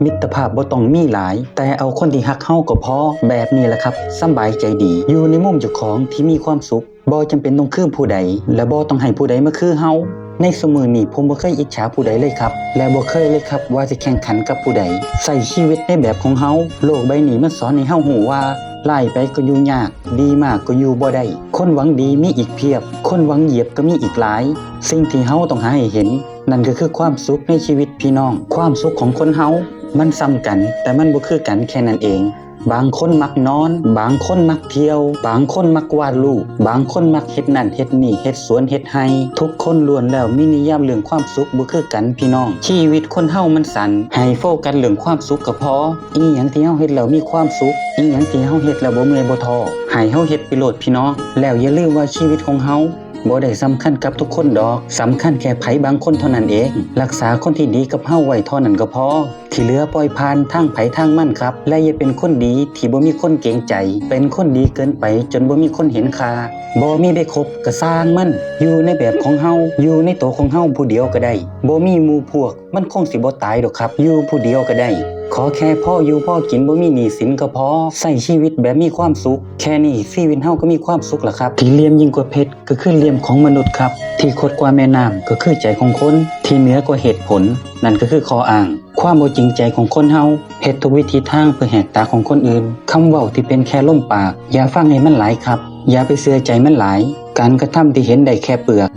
มิตรภาพบ่ต้องมีหลายแต่เอาคนที่ฮักเฮาก็พอแบบนี้แหละครับสำบายใจดีอยู่ในมุมเจ้าของที่มีความสุขบ่จำเป็นต้องคือผู้ใดและบ่ต้องให้ผู้ใดมาคือเฮาในสมือนี้ผมบ่เคยอิจฉาผู้ใดเลยครับและบ่เคยเลยครับว่าจะแข่งขันกับผู้ใดใส่ชีวิตในแบบของเฮาโลกใบนี้มันสอนให้เฮาฮู้ว่าไล่ไปก็อยู่ยากดีมากก็อยู่บ่ได้คนหวังดีมีอีกเพียบคนหวังเหยียบก็มีอีกหลายสิ่งที่เฮาต้องหาให้เห็นนั่นก็คือความสุขในชีวิตพี่น้องความสุขของคนเฮามันซ้ำกันแต่มันบ่คือกันแค่นั้นเองบางคนมักนอนบางคนมักเที่ยวบางคนมักวาดรูปบางคนมักเฮ็ดนั่นเฮ็ดนี่เฮ็ดสวนเฮ็ดไร่ทุกคนล้วนแล้วมีนิยามเรื่องความสุขบ่คือกันพี่น้องชีวิตคนเฮามันสั้นให้โฟกัสเรื่องความสุขก็พออีหยังที่เฮาเฮ็ดแล้วมีความสุขอีหยังที่เฮาเฮ็ดแล้วบ่เมื่อยบ่ท้อให้เฮาเฮ็ดไปโลดพี่น้องแล้วอย่าลืมว่าชีวิตของเฮาบ่ได้สำคัญกับทุกคนดอกสำคัญแค่ไผบางคนเท่านั้นเองรักษาคนที่ดีกับเฮาไว้เท่านั้นก็พอที่เหลือปล่อยผ่านทางไผทางมันครับและอย่าเป็นคนดีที่บ่มีคนเกรงใจเป็นคนดีเกินไปจนบ่มีคนเห็นค่าบ่มีได้คบก็สร้างมันอยู่ในแบบของเฮาอยู่ในตัวของเฮาผู้เดียวก็ได้บ่มีหมู่พวกมันคงสิบ่ตายดอกครับอยู่ผู้เดียวก็ได้ขอแค่พ่ออยู่พ่อกินบ่มีหนี้สินก็พอใช้ชีวิตแบบมีความสุขแค่นี้ชีวิตเฮาก็มีความสุขแล้วครับที่เหลี่ยมยิ่งกว่าเพชรก็คือเหลี่ยมของมนุษย์ครับที่คดกว่าแม่น้ำก็คือใจของคนที่เหนือกว่าเหตุผลนั่นก็คือข้ออ้างความบ่จริงใจของคนเฮาเฮ็ดทุกวิธีทางเพื่อแหกตาของคนอื่นคำเว้าที่เป็นแค่ลมปากอย่าฟังให้มันหลายครับอย่าไปเชื่อใจมันหลายการกระทำที่เห็นได้แค่เปลือก